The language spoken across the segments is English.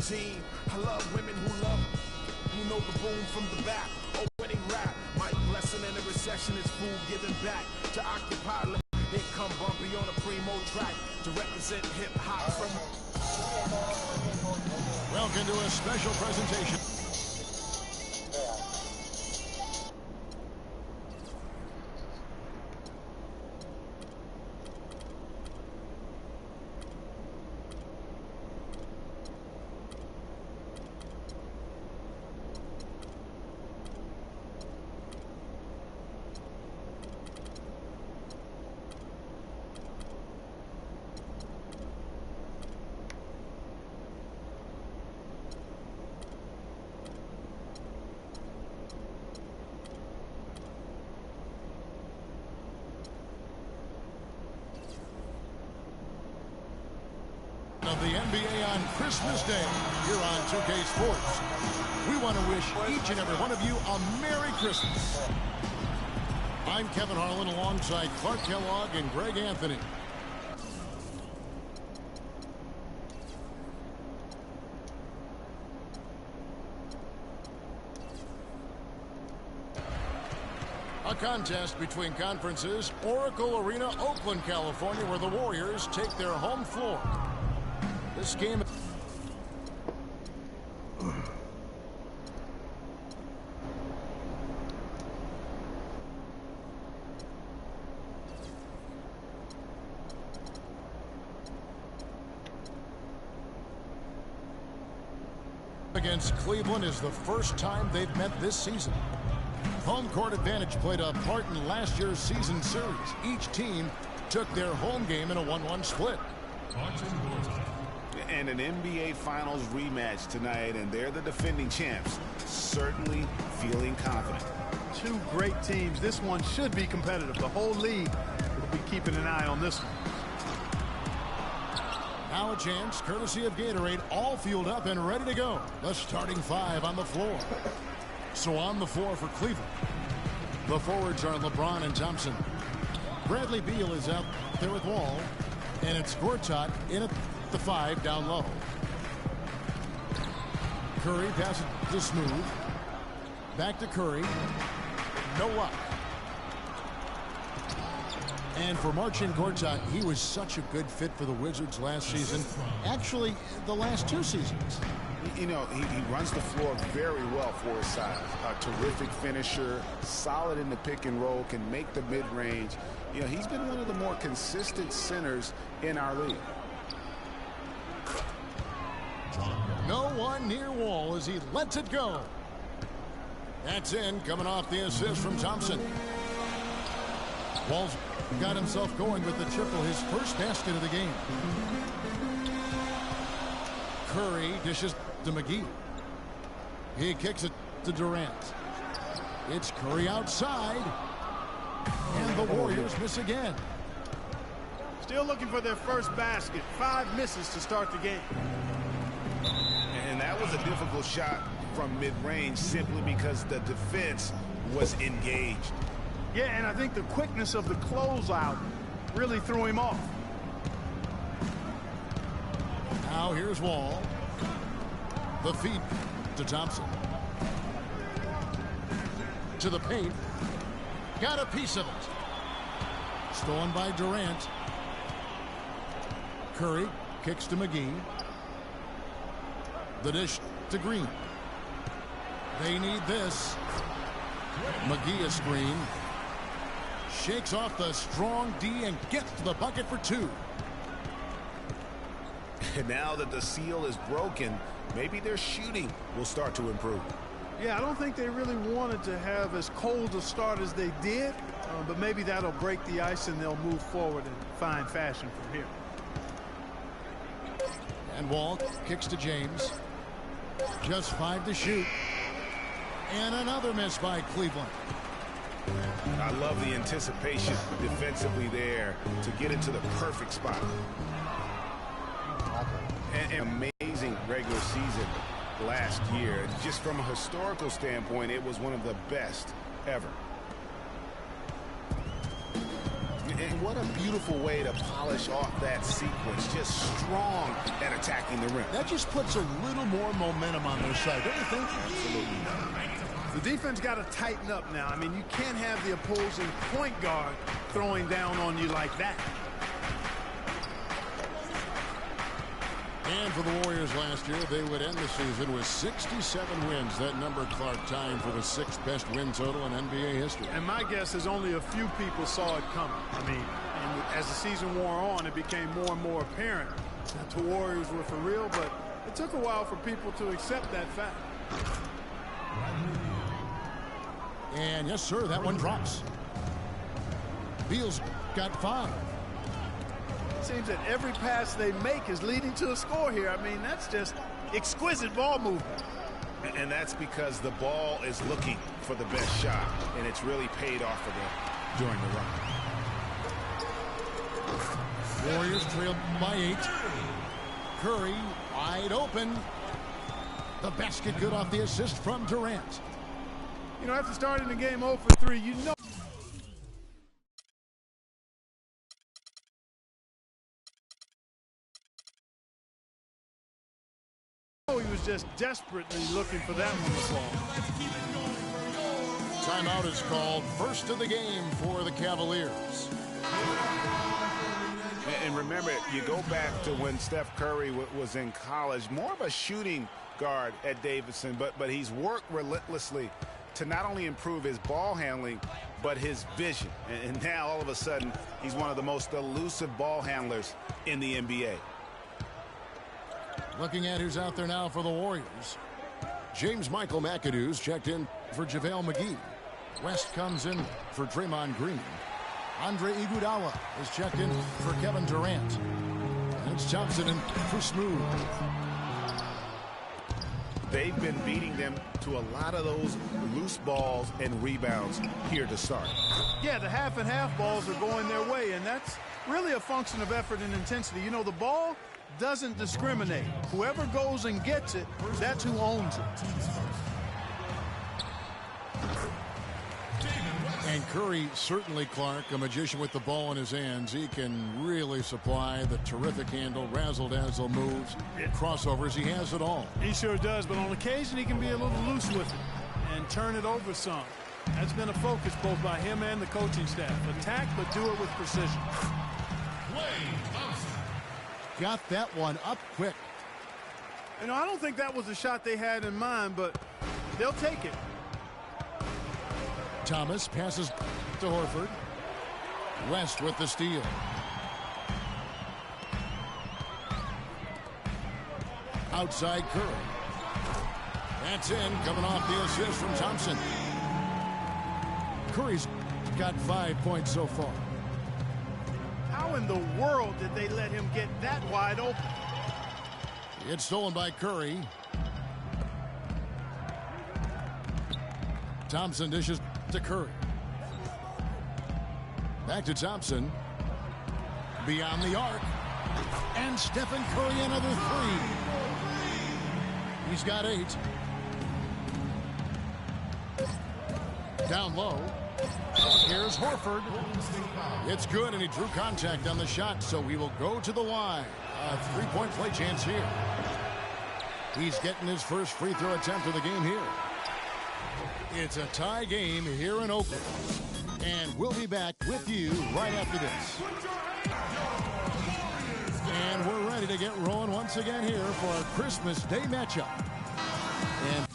team. I love women who know the boom from the back. Oh, winning rap. My blessing in a recession is food given back to occupy. Here come Bumpy on a primo track to represent hip-hop from... Welcome to a special presentation. Of the NBA on Christmas Day here on 2K Sports. We want to wish each and every one of you a Merry Christmas. I'm Kevin Harlan alongside Clark Kellogg and Greg Anthony. A contest between conferences, Oracle Arena, Oakland, California, where the Warriors take their home floor. This game against Cleveland is the first time they've met this season. Home court advantage played a part in last year's season series. Each team took their home game in a 1-1 split. And an NBA Finals rematch tonight, and they're the defending champs. Certainly feeling confident. Two great teams. This one should be competitive. The whole league will be keeping an eye on this one. Now a chance, courtesy of Gatorade, all fueled up and ready to go. The starting five on the floor. So on the floor for Cleveland, the forwards are LeBron and Thompson. Bradley Beal is out there with Wall, and it's Gortat in at the 5 down low. Curry passes to Smooth. Back to Curry. No luck. And for Marcin Gortat, he was such a good fit for the Wizards last season. Actually, the last 2 seasons. You know, he runs the floor very well for his size. A terrific finisher, solid in the pick and roll, can make the mid-range. You know, he's been one of the more consistent centers in our league. No one near Wall as he lets it go. That's in, coming off the assist from Thompson. Wall's got himself going with the triple, his first basket of the game. Curry dishes to McGee. He kicks it to Durant. It's Curry outside. And the Warriors miss again. Still looking for their first basket. 5 misses to start the game. And that was a difficult shot from mid-range simply because the defense was engaged. Yeah, and I think the quickness of the closeout really threw him off. Now here's Wall. The feed to Thompson. To the paint. Got a piece of it. Stolen by Durant. Curry kicks to McGee. The dish to Green. They need this. McGee a screen. Shakes off the strong D and gets to the bucket for 2. And now that the seal is broken, maybe their shooting will start to improve. Yeah, I don't think they really wanted to have as cold a start as they did, but maybe that'll break the ice and they'll move forward in fine fashion from here. And Wall kicks to James. Just 5 to shoot. And another miss by Cleveland. I love the anticipation defensively there to get into the perfect spot. An amazing regular season last year. Just from a historical standpoint, it was one of the best ever. And what a beautiful way to polish off that sequence. Just strong at attacking the rim. That just puts a little more momentum on their side, don't you think? Absolutely. The defense got to tighten up now. I mean, you can't have the opposing point guard throwing down on you like that. And for the Warriors last year, they would end the season with 67 wins. That number, Clark, tying for the 6th best win total in NBA history. And my guess is only a few people saw it coming. I mean, as the season wore on, it became more and more apparent that the Warriors were for real, but it took a while for people to accept that fact. And yes, sir, that one drops. Beal's got 5. Seems that every pass they make is leading to a score here. I mean, that's just exquisite ball movement. And that's because the ball is looking for the best shot, and it's really paid off for them during the run. Warriors trail by 8. Curry wide open. The basket good off the assist from Durant. You know, after starting the game 0 for 3, you know. He was just desperately looking for that one to fall. Timeout is called. First of the game for the Cavaliers. And remember, you go back to when Steph Curry was in college, more of a shooting guard at Davidson, but he's worked relentlessly to not only improve his ball handling, but his vision. And now, all of a sudden, he's one of the most elusive ball handlers in the NBA. Looking at who's out there now for the Warriors. James Michael McAdoo's checked in for JaVale McGee. West comes in for Draymond Green. Andre Iguodala is checked in for Kevin Durant. And it's Thompson in for Smooth. They've been beating them to a lot of those loose balls and rebounds here to start. Yeah, the half and half balls are going their way, and that's really a function of effort and intensity. You know, the ball doesn't discriminate. Whoever goes and gets it, that's who owns it. And Curry, certainly, Clark, a magician with the ball in his hands. He can really supply the terrific handle, razzle-dazzle moves, crossovers. He has it all. He sure does, but on occasion he can be a little loose with it and turn it over some. That's been a focus both by him and the coaching staff. Attack, but do it with precision. Got that one up quick. You know, I don't think that was the shot they had in mind, but they'll take it. Thomas passes to Horford. West with the steal. Outside Curry. That's in, coming off the assist from Thompson. Curry's got 5 points so far. How in the world did they let him get that wide open? It's stolen by Curry. Thompson dishes to Curry. Back to Thompson. Beyond the arc. And Stephen Curry another 3. He's got 8. Down low. Here's Horford. It's good, and he drew contact on the shot, so he will go to the line. A 3-point play chance here. He's getting his first free throw attempt of the game here. It's a tie game here in Oakland. And we'll be back with you right after this. And we're ready to get rolling once again here for our Christmas Day matchup. And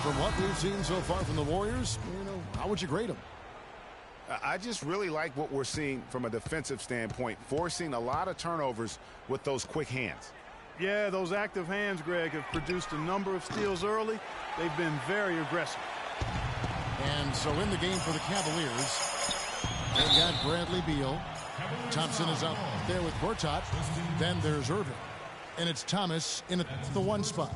from what we've seen so far from the Warriors, how would you grade them? I just really like what we're seeing from a defensive standpoint, forcing a lot of turnovers with those quick hands. Yeah, those active hands, Greg, have produced a number of steals early. They've been very aggressive. And so in the game for the Cavaliers, they've got Bradley Beal. Thompson is out there with Gortat. Then there's Irving. And it's Thomas in the one spot.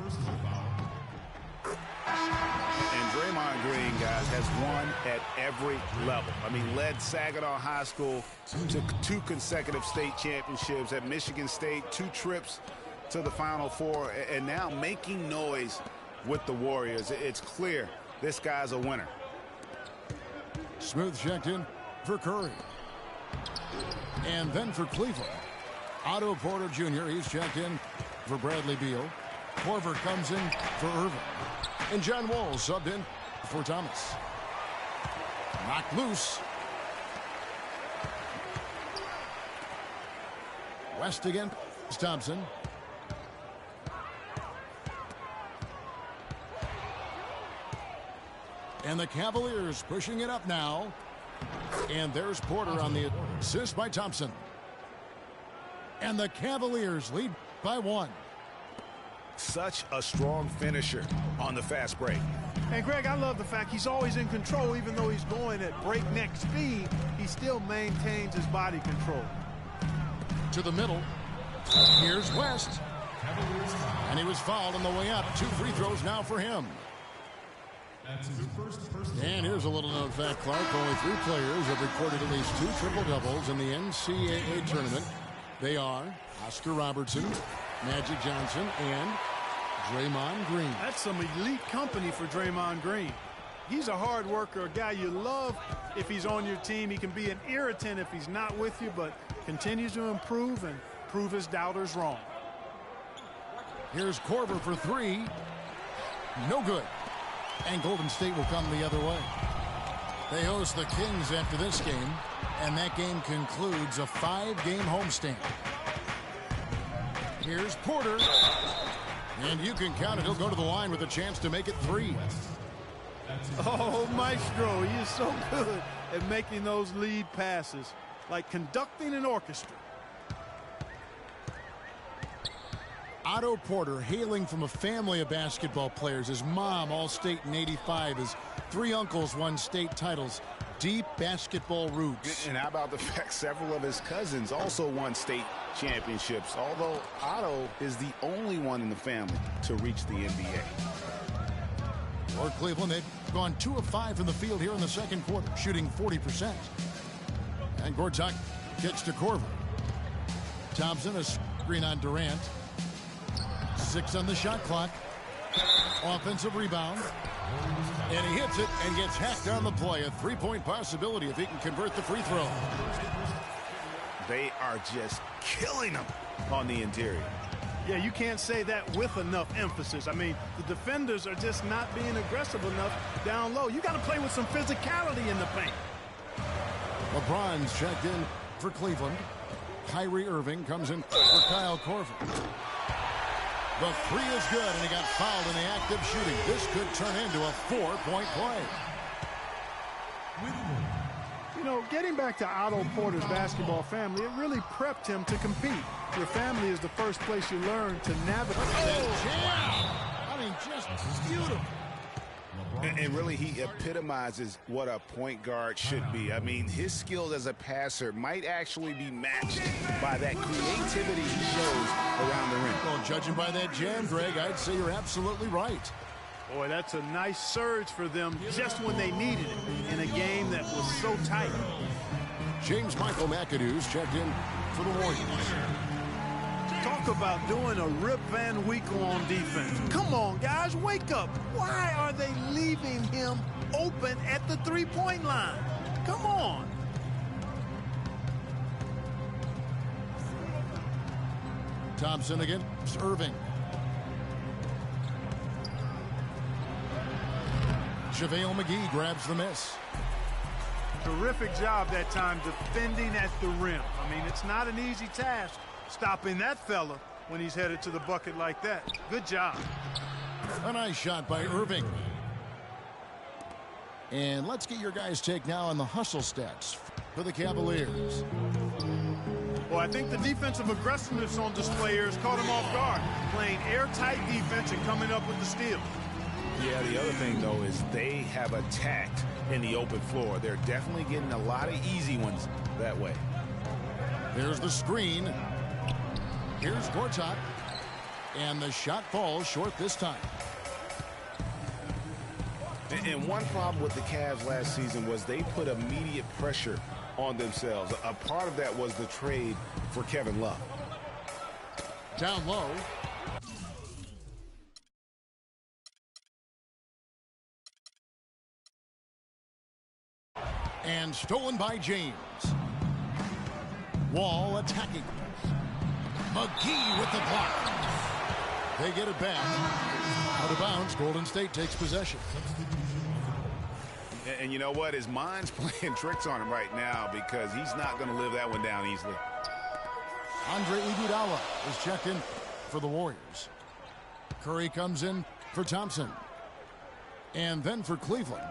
And Draymond Green, guys, has won at every level. I mean, led Saginaw High School to 2 consecutive state championships at Michigan State, 2 trips to the Final Four, and now making noise with the Warriors. It's clear this guy's a winner. Smooth checked in for Curry. And then for Cleveland, Otto Porter Jr., he's checked in for Bradley Beal. Korver comes in for Irving. And John Wall subbed in for Thomas. Knocked loose. West again. Thompson. And the Cavaliers pushing it up now. And there's Porter on the assist by Thompson. And the Cavaliers lead by 1. Such a strong finisher on the fast break. And, Greg, I love the fact he's always in control. Even though he's going at breakneck speed, he still maintains his body control. To the middle. Here's West. And he was fouled on the way up. 2 free throws now for him. And here's a little-known fact, Clark. Only 3 players have recorded at least 2 triple-doubles in the NCAA tournament. They are Oscar Robertson, Magic Johnson, and Draymond Green. That's some elite company for Draymond Green. He's a hard worker, a guy you love if he's on your team. He can be an irritant if he's not with you, but continues to improve and prove his doubters wrong. Here's Korver for 3. No good. And Golden State will come the other way. They host the Kings after this game, and that game concludes a 5-game homestand. Here's Porter. And you can count it. He'll go to the line with a chance to make it 3. Oh, Maestro, he is so good at making those lead passes, like conducting an orchestra. Otto Porter, hailing from a family of basketball players. His mom, All-State in '85. His 3 uncles won state titles. Deep basketball roots. And how about the fact several of his cousins also won state championships, although Otto is the only one in the family to reach the NBA. For Cleveland, they've gone 2 of 5 from the field here in the second quarter, shooting 40%. And Gortat gets to Korver. Thompson, a screen on Durant. 6 on the shot clock. Offensive rebound. And he hits it and gets hacked on the play. A 3-point possibility if he can convert the free throw. They are just killing him on the interior. Yeah, you can't say that with enough emphasis. I mean, the defenders are just not being aggressive enough down low. You got to play with some physicality in the paint. LeBron's checked in for Cleveland. Kyrie Irving comes in for Kyle Korver. The 3 is good, and he got fouled in the act of shooting. This could turn into a 4-point play. You know, getting back to Otto Porter's basketball family, it really prepped him to compete. Your family is the first place you learn to navigate. I mean, just beautiful. And really, he epitomizes what a point guard should be. I mean, his skills as a passer might actually be matched by that creativity he shows around the rim. Well, judging by that jam, Greg, I'd say you're absolutely right. Boy, that's a nice surge for them just when they needed it in a game that was so tight. James Michael McAdoo's checked in for the Warriors. Talk about doing a Rip Van Winkle on defense. Come on, guys, wake up. Why are they leaving him open at the 3-point line? Come on. Thompson against Irving. JaVale McGee grabs the miss. Terrific job that time defending at the rim. I mean, it's not an easy task stopping that fella when he's headed to the bucket like that. Good job. A nice shot by Irving. And let's get your guys' take now on the hustle stats for the Cavaliers. Well, I think the defensive aggressiveness on display here has caught him off guard, playing airtight defense and coming up with the steal. Yeah, the other thing, though, is they have attacked in the open floor. They're definitely getting a lot of easy ones that way. There's the screen. Here's Gortat. And the shot falls short this time. And one problem with the Cavs last season was they put immediate pressure on themselves. A part of that was the trade for Kevin Love. Down low. And stolen by James. Wall attacking. McGee with the block. They get it back. Out of bounds, Golden State takes possession. And you know what? His mind's playing tricks on him right now because he's not going to live that one down easily. Andre Iguodala is checked in for the Warriors. Curry comes in for Thompson. And then for Cleveland,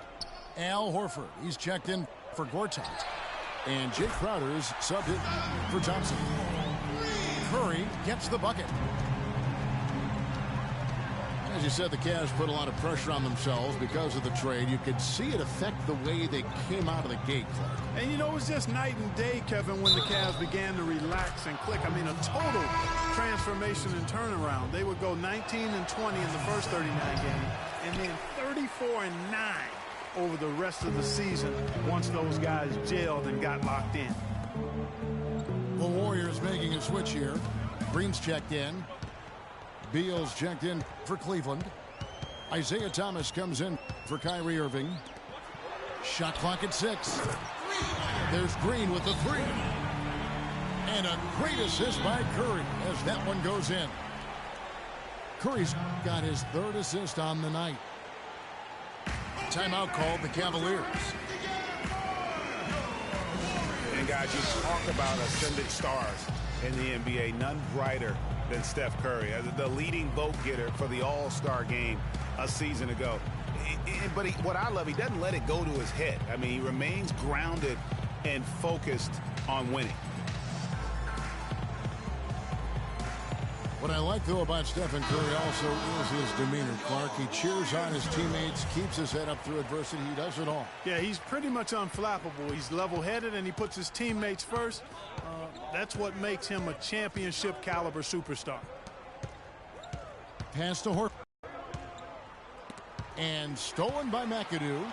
Al Horford. He's checked in for Gortat. And Jake Crowder's subbed in for Thompson. Curry gets the bucket. As you said, the Cavs put a lot of pressure on themselves because of the trade. You could see it affect the way they came out of the gate, Clark. And, you know, it was just night and day, Kevin, when the Cavs began to relax and click. I mean, a total transformation and turnaround. They would go 19-20 in the first 39 games, and then 34-9 over the rest of the season once those guys gelled and got locked in. The Warriors making a switch here. Green's checked in. Beal's checked in for Cleveland. Isaiah Thomas comes in for Kyrie Irving. Shot clock at 6. There's Green with the 3. And a great assist by Curry as that one goes in. Curry's got his 3rd assist on the night. Timeout called the Cavaliers. And guys, you talk about ascendant stars in the NBA. None brighter than Steph Curry, as the leading vote getter for the All-Star game a season ago. But what I love, he doesn't let it go to his head. I mean, he remains grounded and focused on winning. What I like, though, about Stephen Curry also is his demeanor, Clark. He cheers on his teammates, keeps his head up through adversity. He does it all. Yeah, he's pretty much unflappable. He's level-headed, and he puts his teammates first. That's what makes him a championship-caliber superstar. Pass to Horford. And stolen by McAdoo.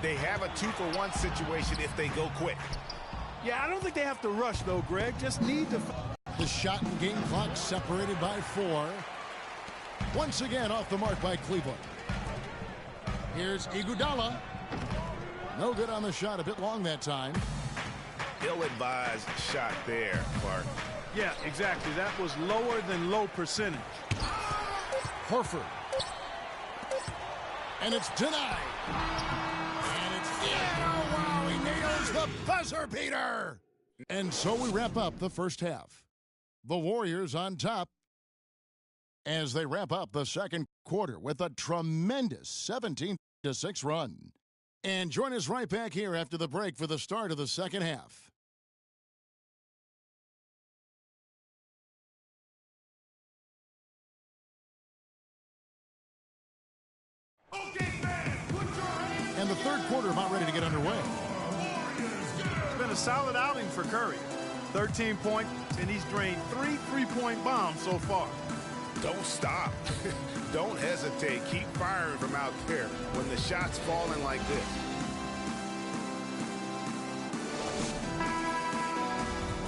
They have a 2-for-1 situation if they go quick. Yeah, I don't think they have to rush, though, Greg. Just need to... The shot and game clock separated by 4. Once again off the mark by Cleveland. Here's Iguodala. No good on the shot. A bit long that time. Ill-advised shot there, Clark. Yeah, exactly. That was lower than low percentage. Horford. And it's denied. And it's in. Oh, wow, he nails the buzzer beater. And so we wrap up the first half. The Warriors on top as they wrap up the second quarter with a tremendous 17-6 run. And join us right back here after the break for the start of the second half. And the third quarter about ready to get underway. It's been a solid outing for Curry. 13 points, and he's drained 3 3-point bombs so far. Don't stop. Don't hesitate. Keep firing from out there when the shot's falling like this.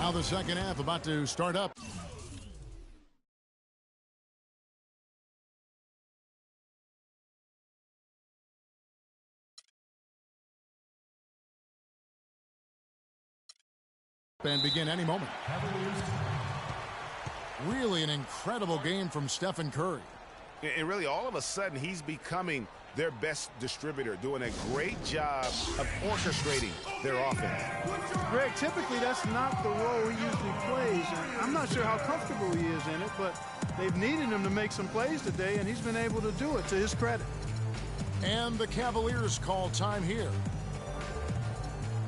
Now the second half about to start up. And begin any moment. Really an incredible game from Stephen Curry. And really, all of a sudden, he's becoming their best distributor, doing a great job of orchestrating their offense. Greg, typically that's not the role he usually plays. And I'm not sure how comfortable he is in it, but they've needed him to make some plays today, and he's been able to do it to his credit. And the Cavaliers call time here.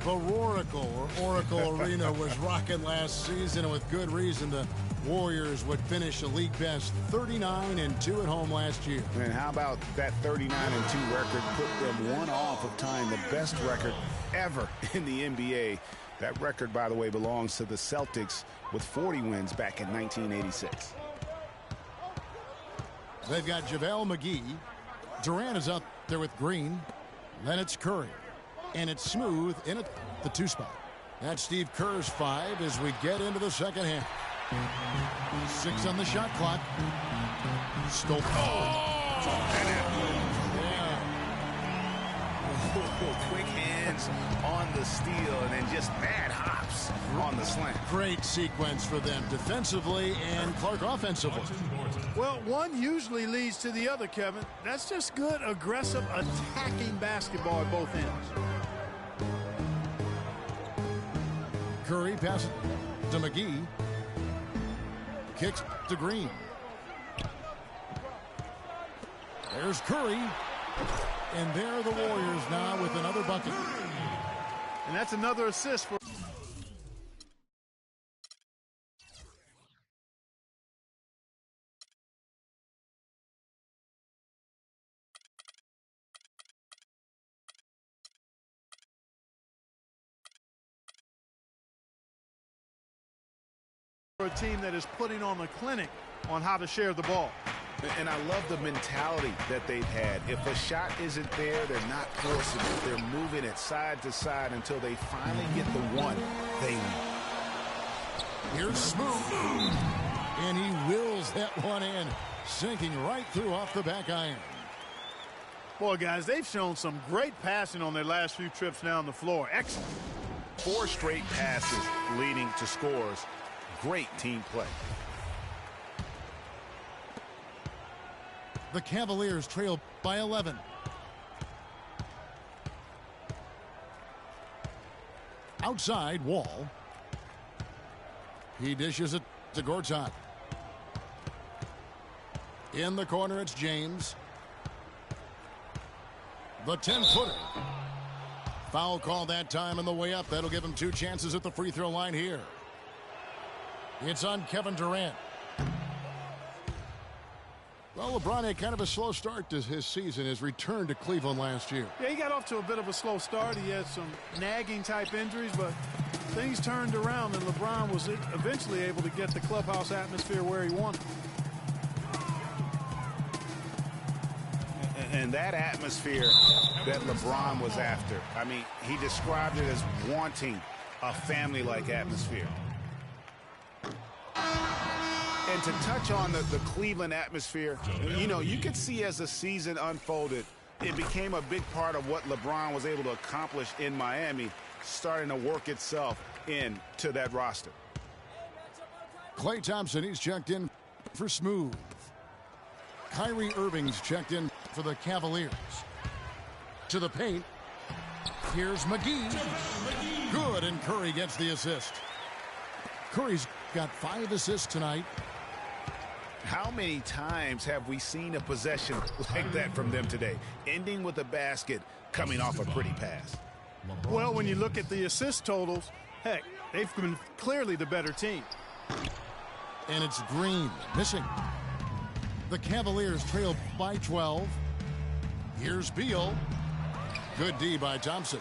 The Oracle Arena was rocking last season, and with good reason. The Warriors would finish a league best 39-2 at home last year. And how about that 39-2 record? Put them one off of tying the best record ever in the NBA. That record, by the way, belongs to the Celtics with 40 wins back in 1986. They've got JaVale McGee. Durant is up there with Green. Then it's Curry. And it's Smooth in at the 2 spot. That's Steve Kerr's 5 as we get into the second half. 6 on the shot clock. Stole. Quick hands on the steal and then just mad hops on the slant. Great sequence for them defensively and Clark offensively. Well, one usually leads to the other, Kevin. That's just good, aggressive, attacking basketball at both ends. Curry passes to McGee. Kicks to Green. There's Curry. And there are the Warriors now with another bucket. And that's another assist for a team that is putting on a clinic on how to share the ball. And I love the mentality that they've had. If a shot isn't there, they're not forcing it. They're moving it side to side until they finally get the one they want. Here's Smooth. And he wills that one in, sinking right through off the back iron. Boy, guys, they've shown some great passing on their last few trips down the floor. Excellent. 4 straight passes leading to scores. Great team play. The Cavaliers trail by 11. Outside, Wall. He dishes it to Gortat. In the corner, it's James. The 10-footer. Foul call that time on the way up. That'll give him 2 chances at the free throw line here. It's on Kevin Durant. Well, LeBron had kind of a slow start to his season, his return to Cleveland last year. Yeah, he got off to a bit of a slow start. He had some nagging type injuries, but things turned around, and LeBron was eventually able to get the clubhouse atmosphere where he wanted. And that atmosphere that LeBron was after, I mean, he described it as wanting a family-like atmosphere. And to touch on the Cleveland atmosphere, you know, you could see as the season unfolded, it became a big part of what LeBron was able to accomplish in Miami, starting to work itself into that roster. Klay Thompson, he's checked in for Smooth. Kyrie Irving's checked in for the Cavaliers. To the paint. Here's McGee. Good, and Curry gets the assist. Curry's got 5 assists tonight. How many times have we seen a possession like that from them today, ending with a basket coming off a pretty pass? Well, when you look at the assist totals, heck, they've been clearly the better team. And it's Green missing. The Cavaliers trail by 12. Here's Beal. Good D by Thompson.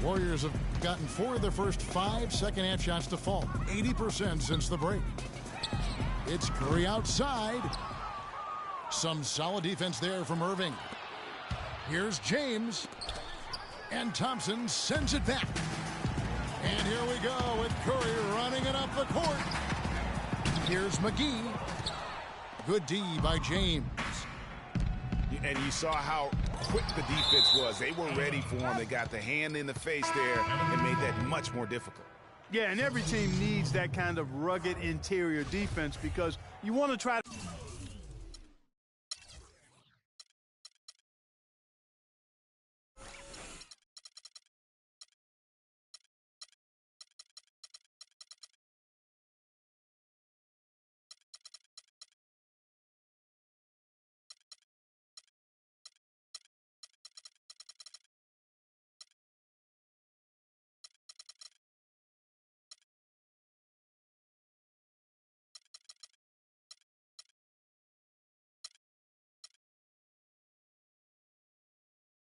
Warriors have gotten 4 of their first 5 second-half shots to fall. 80% since the break. It's Curry outside. Some solid defense there from Irving. Here's James. And Thompson sends it back. And here we go with Curry running it up the court. Here's McGee. Good D by James. And you saw how quick the defense was. They were ready for him. They got the hand in the face there and made that much more difficult. Yeah, and every team needs that kind of rugged interior defense because you want to try to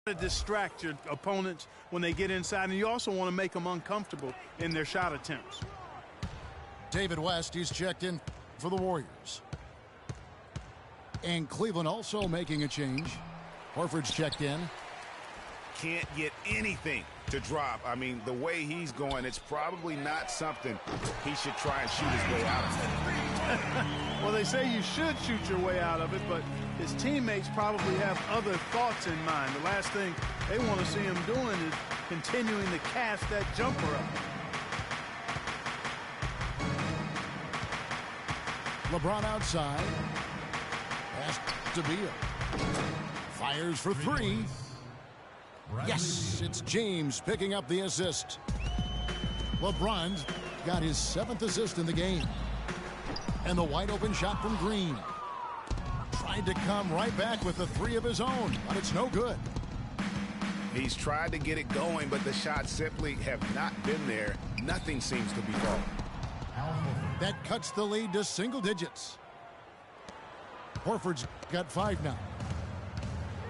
to distract your opponents when they get inside, and you also want to make them uncomfortable in their shot attempts. David West, he's checked in for the Warriors. And Cleveland also making a change. Horford's checked in. Can't get anything to drop. I mean, the way he's going, it's probably not something he should try and shoot his way out of. Well, they say you should shoot your way out of it, but his teammates probably have other thoughts in mind. The last thing they want to see him doing is continuing to cast that jumper up. LeBron outside. Pass to Beal. Fires for three. Yes, it's James picking up the assist. LeBron's got his 7th assist in the game. And the wide open shot from Green. Tried to come right back with a 3 of his own, but it's no good. He's tried to get it going, but the shots simply have not been there. Nothing seems to be falling. That cuts the lead to single digits. Horford's got 5 now.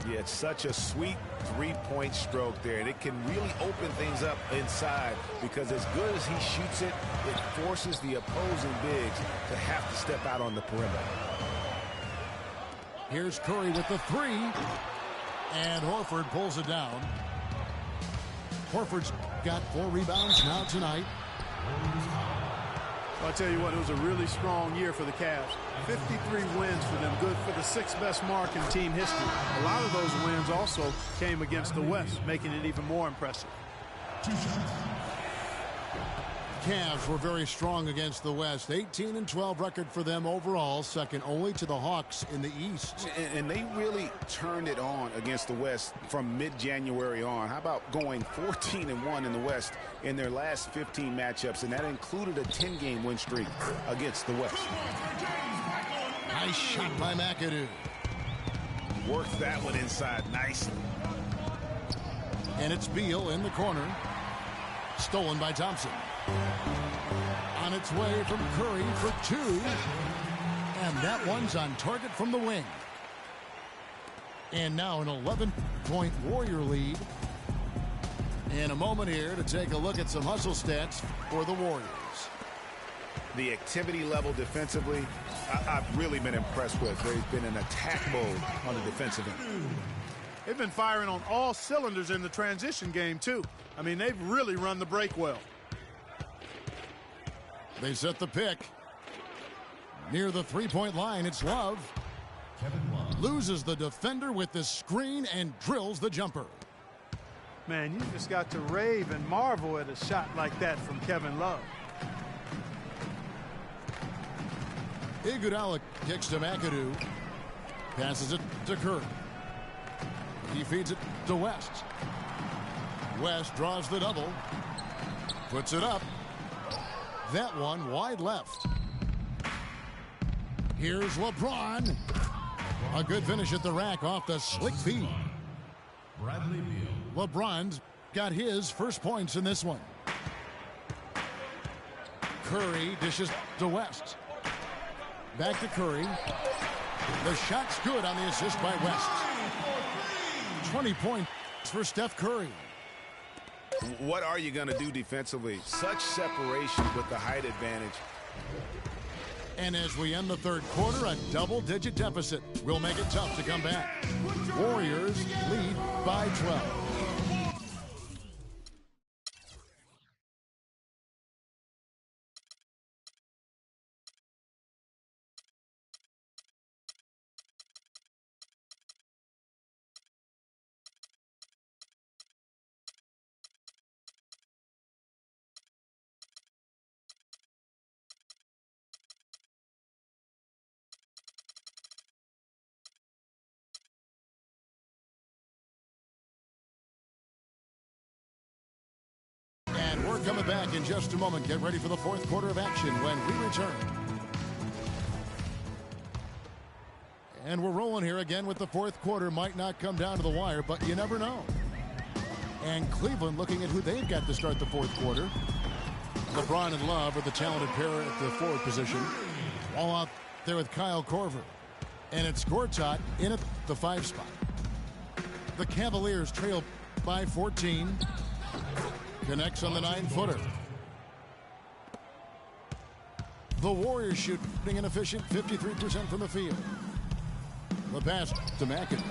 Yeah, it's such a sweet three-point stroke there, and it can really open things up inside because as good as he shoots it, it forces the opposing bigs to have to step out on the perimeter. Here's Curry with the 3, and Horford pulls it down. Horford's got 4 rebounds now tonight. I'll tell you what, it was a really strong year for the Cavs. 53 wins for them, good for the 6th best mark in team history. A lot of those wins also came against the West, making it even more impressive. Cavs were very strong against the West. 18-12 record for them overall, second only to the Hawks in the East. And they really turned it on against the West from mid-January on. How about going 14-1 in the West in their last 15 matchups, and that included a 10-game win streak against the West. Nice shot by McAdoo. Worked that one inside nicely. And it's Beal in the corner. Stolen by Thompson. On its way from Curry for 2. And that one's on target from the wing. And now an 11-point Warrior lead. And a moment here to take a look at some hustle stats for the Warriors. The activity level defensively, I've really been impressed with. They've been in attack mode on the defensive end. They've been firing on all cylinders in the transition game, too. I mean, they've really run the break well. They set the pick. Near the three-point line, it's Love. Loses the defender with the screen and drills the jumper. Man, you just got to rave and marvel at a shot like that from Kevin Love. Iguodala kicks to McAdoo. Passes it to Curry. He feeds it to West. West draws the double. Puts it up. That one wide left. Here's LeBron. A good finish at the rack off the slick feed. LeBron's got his first points in this one. Curry dishes to West. Back to Curry. The shot's good on the assist by West. 20 points for Steph Curry. What are you going to do defensively? Such separation with the height advantage. And as we end the third quarter, a double-digit deficit will make it tough to come back. Warriors lead by 12. We're coming back in just a moment. Get ready for the fourth quarter of action when we return. And we're rolling here again with the fourth quarter. Might not come down to the wire, but you never know. And Cleveland looking at who they've got to start the fourth quarter. LeBron and Love are the talented pair at the forward position. All out there with Kyle Korver. And it's Gortat in at the 5 spot. The Cavaliers trail by 14. Connects on the 9-footer. The Warriors shooting an efficient 53% from the field. The pass to McAdoo.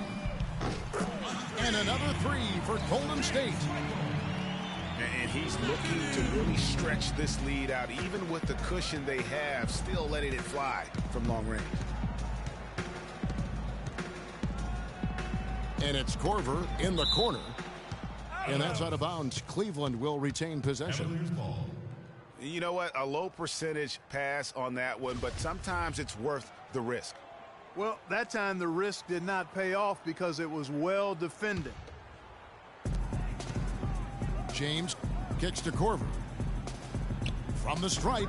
And another three for Golden State. And he's looking to really stretch this lead out, even with the cushion they have, still letting it fly from long range. And it's Korver in the corner. And that's out of bounds. Cleveland will retain possession. You know what? A low percentage pass on that one, but sometimes it's worth the risk. Well, that time the risk did not pay off because it was well defended. James kicks to Korver. From the stripe.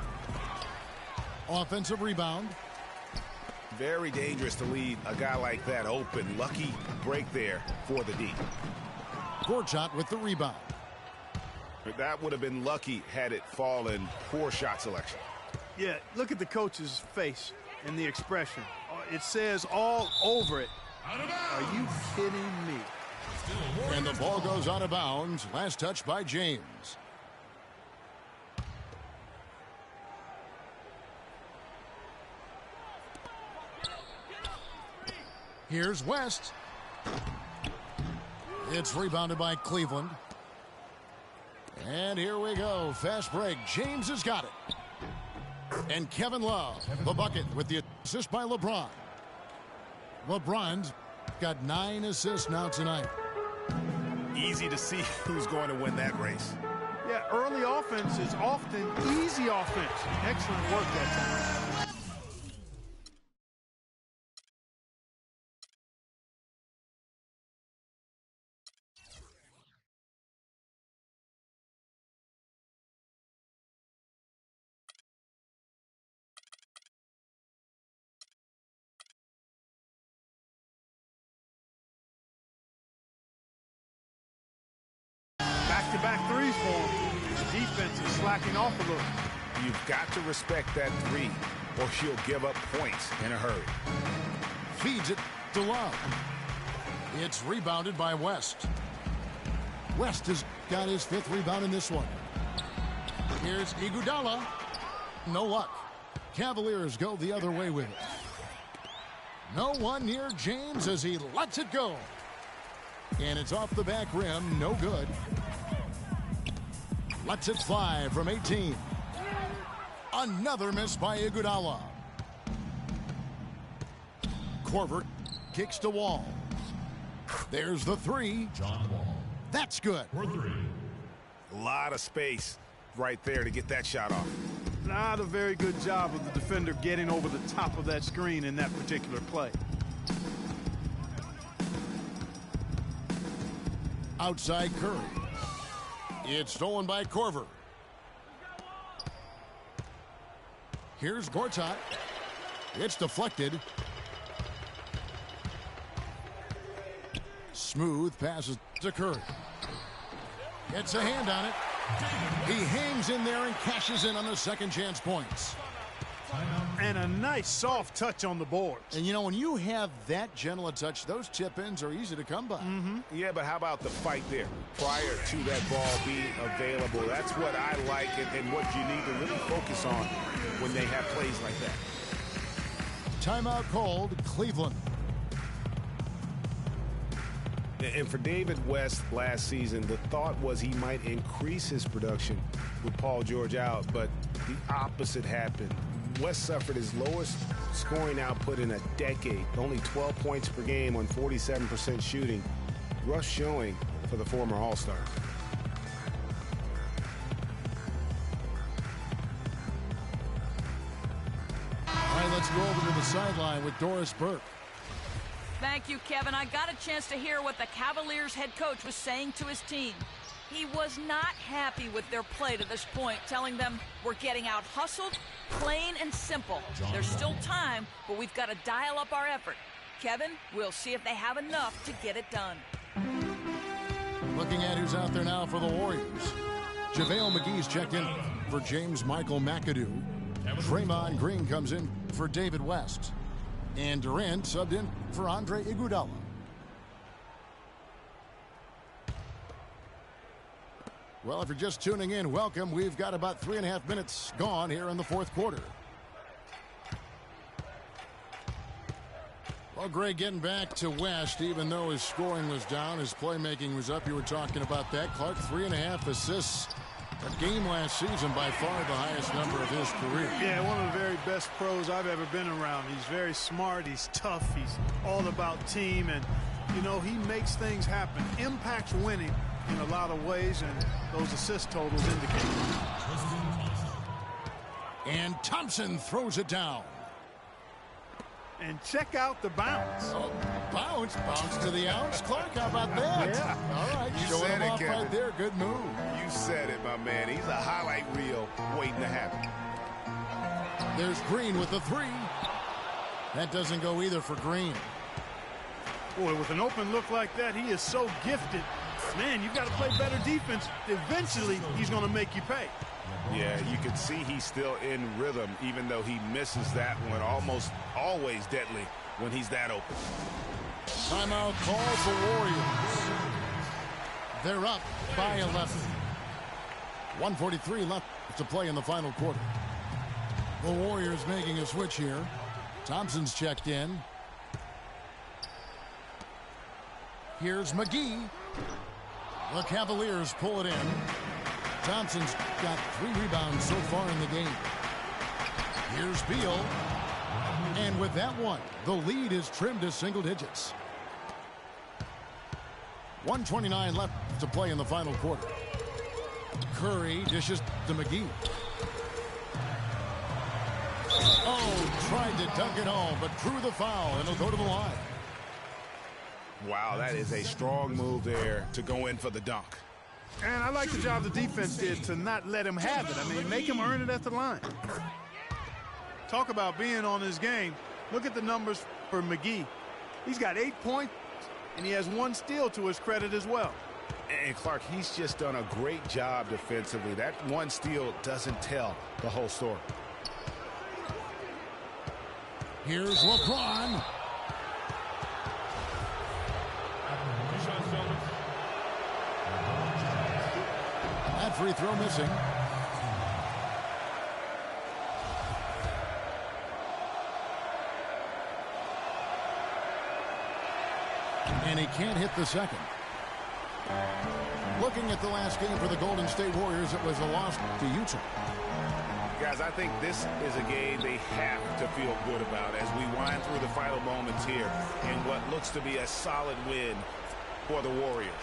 Offensive rebound. Very dangerous to leave a guy like that open. Lucky break there for the D. Gortat with the rebound. That would have been lucky had it fallen. Poor shot selection. Yeah, look at the coach's face and the expression. It says all over it. Are you kidding me? And the ball goes out of bounds. Last touch by James. Here's West. It's rebounded by Cleveland. And here we go. Fast break. James has got it. And Kevin Love, the bucket with the assist by LeBron. LeBron's got 9 assists now tonight. Easy to see who's going to win that race. Yeah, early offense is often easy offense. Excellent work that time. Back-to-back threes for him. The defense is slacking off a little. You've got to respect that three, or she'll give up points in a hurry. Feeds it to Love. It's rebounded by West. West has got his 5th rebound in this one. Here's Iguodala. No luck. Cavaliers go the other way with it. No one near James as he lets it go. And it's off the back rim. No good. Lets it fly from 18. Another miss by Iguodala. Korver kicks to Wall. There's the three. John Wall. That's good. For 3. A lot of space right there to get that shot off. Not a very good job of the defender getting over the top of that screen in that particular play. Outside Curry. It's stolen by Korver. Here's Gortat. It's deflected. Smooth passes to Curry. Gets a hand on it. He hangs in there and cashes in on the second chance points. And a nice soft touch on the boards. And you know, when you have that gentle a touch, those tip-ins are easy to come by. Yeah, but how about the fight there prior to that ball being available? That's what I like and what you need to really focus on when they have plays like that. Timeout called, Cleveland. And for David West last season, the thought was he might increase his production with Paul George out, but the opposite happened. West suffered his lowest scoring output in a decade, only 12 points per game on 47% shooting. Rough showing for the former All-Star. All right, let's go over to the sideline with Doris Burke. Thank you, Kevin. I got a chance to hear what the Cavaliers head coach was saying to his team. He was not happy with their play to this point, telling them we're getting out hustled, plain and simple. There's still time, but we've got to dial up our effort. Kevin, we'll see if they have enough to get it done. Looking at who's out there now for the Warriors. JaVale McGee's checked in for James Michael McAdoo. Draymond Green comes in for David West. And Durant subbed in for Andre Iguodala. Well, if you're just tuning in, welcome. We've got about 3.5 minutes gone here in the fourth quarter. Well, Greg, getting back to West, even though his scoring was down, his playmaking was up. You were talking about that. Clark, 3.5 assists a game last season, by far the highest number of his career. Yeah, one of the very best pros I've ever been around. He's very smart. He's tough. He's all about team. And, you know, he makes things happen. Impacts winning in a lot of ways, and those assist totals indicate it. And Thompson throws it down. And check out the bounce. Oh, bounce to the ounce. Clark, how about that? Yeah. All right, You showing said him it, off Kevin. right there. Good move. You said it, my man. He's a highlight reel waiting to happen. There's Green with the three. That doesn't go either for Green. Boy, with an open look like that, he is so gifted. Man, you've got to play better defense. Eventually, he's going to make you pay. Yeah, you can see he's still in rhythm, even though he misses that one. Almost always deadly when he's that open. Timeout call for Warriors. They're up by 11. 1:43 left to play in the final quarter. The Warriors making a switch here. Thompson's checked in. Here's McGee. The Cavaliers pull it in. Thompson's got 3 rebounds so far in the game. Here's Beal. And with that one, the lead is trimmed to single digits. 1:29 left to play in the final quarter. Curry dishes to McGee. Oh, tried to dunk it home, but drew the foul, and it'll go to the line. Wow, that is a strong move there to go in for the dunk. And I like the job the defense did to not let him have it. I mean, make him earn it at the line. Talk about being on his game. Look at the numbers for McGee. He's got 8 points, and he has 1 steal to his credit as well. And Clark, he's just done a great job defensively. That 1 steal doesn't tell the whole story. Here's LeBron. That free throw missing. And he can't hit the second. Looking at the last game for the Golden State Warriors, it was a loss to Utah. Guys, I think this is a game they have to feel good about as we wind through the final moments here in what looks to be a solid win for the Warriors.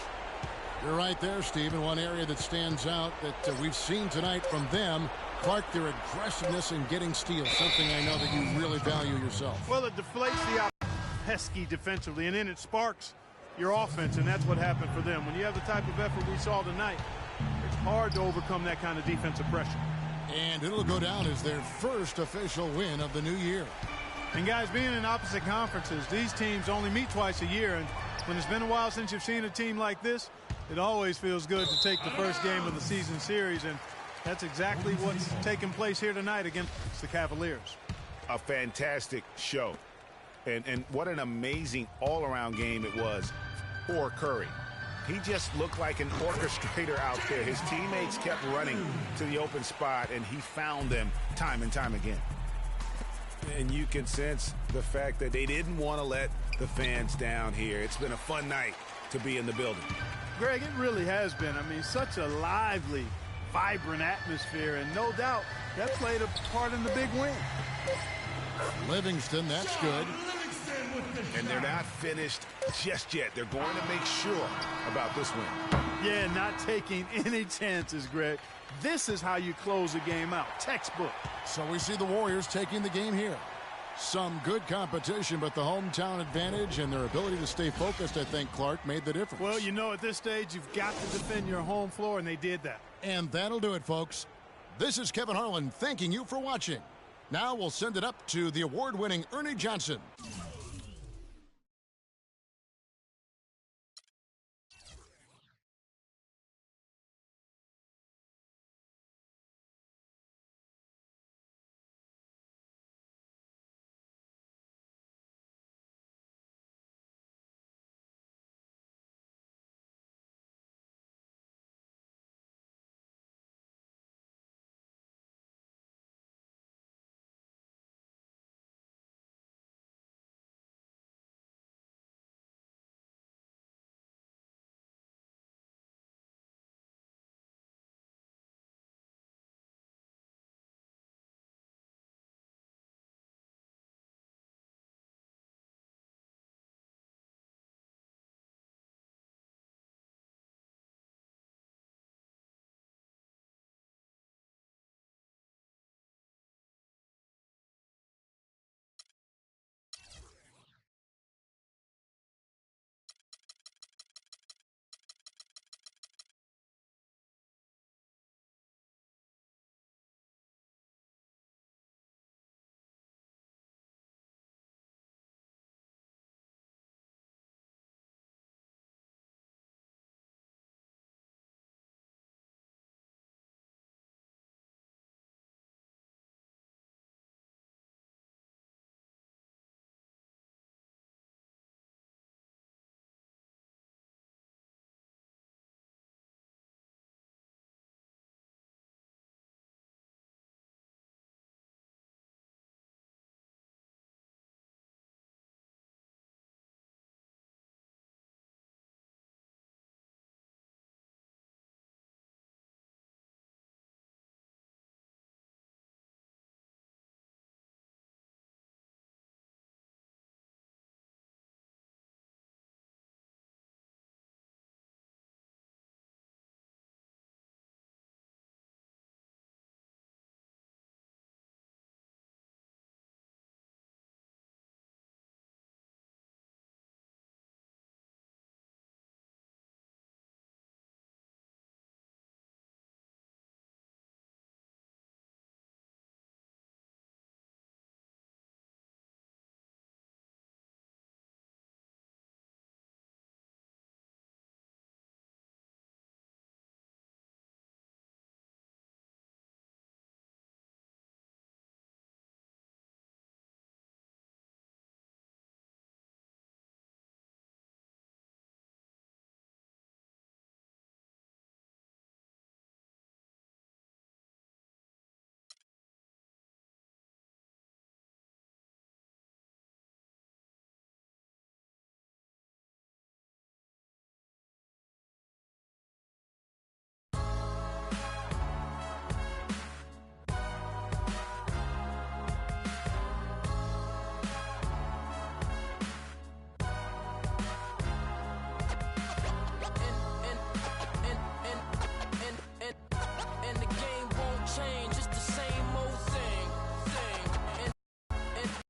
You're right there, Steve. And one area that stands out that we've seen tonight from them, Clark, their aggressiveness in getting steals, something I know that you really value yourself. Well, it deflates the pesky defensively, and then it sparks your offense, and that's what happened for them. When you have the type of effort we saw tonight, it's hard to overcome that kind of defensive pressure. And it'll go down as their first official win of the new year. And guys, being in opposite conferences, these teams only meet twice a year, and when it's been a while since you've seen a team like this, it always feels good to take the first game of the season series, and that's exactly what's taking place here tonight against the Cavaliers. A fantastic show. And what an amazing all-around game it was for Curry. He just looked like an orchestrator out there. His teammates kept running to the open spot, and he found them time and time again. And you can sense the fact that they didn't want to let the fans down here. It's been a fun night to be in the building. Greg, it really has been. I mean, such a lively, vibrant atmosphere, and no doubt that played a part in the big win. Livingston, that's good. And they're not finished just yet. They're going to make sure about this win. Yeah, not taking any chances, Greg. This is how you close a game out. Textbook. So we see the Warriors taking the game here. Some good competition, but the hometown advantage and their ability to stay focused, I think, Clark, made the difference. Well, you know, at this stage, you've got to defend your home floor, and they did that. And that'll do it, folks. This is Kevin Harlan thanking you for watching. Now we'll send it up to the award-winning Ernie Johnson.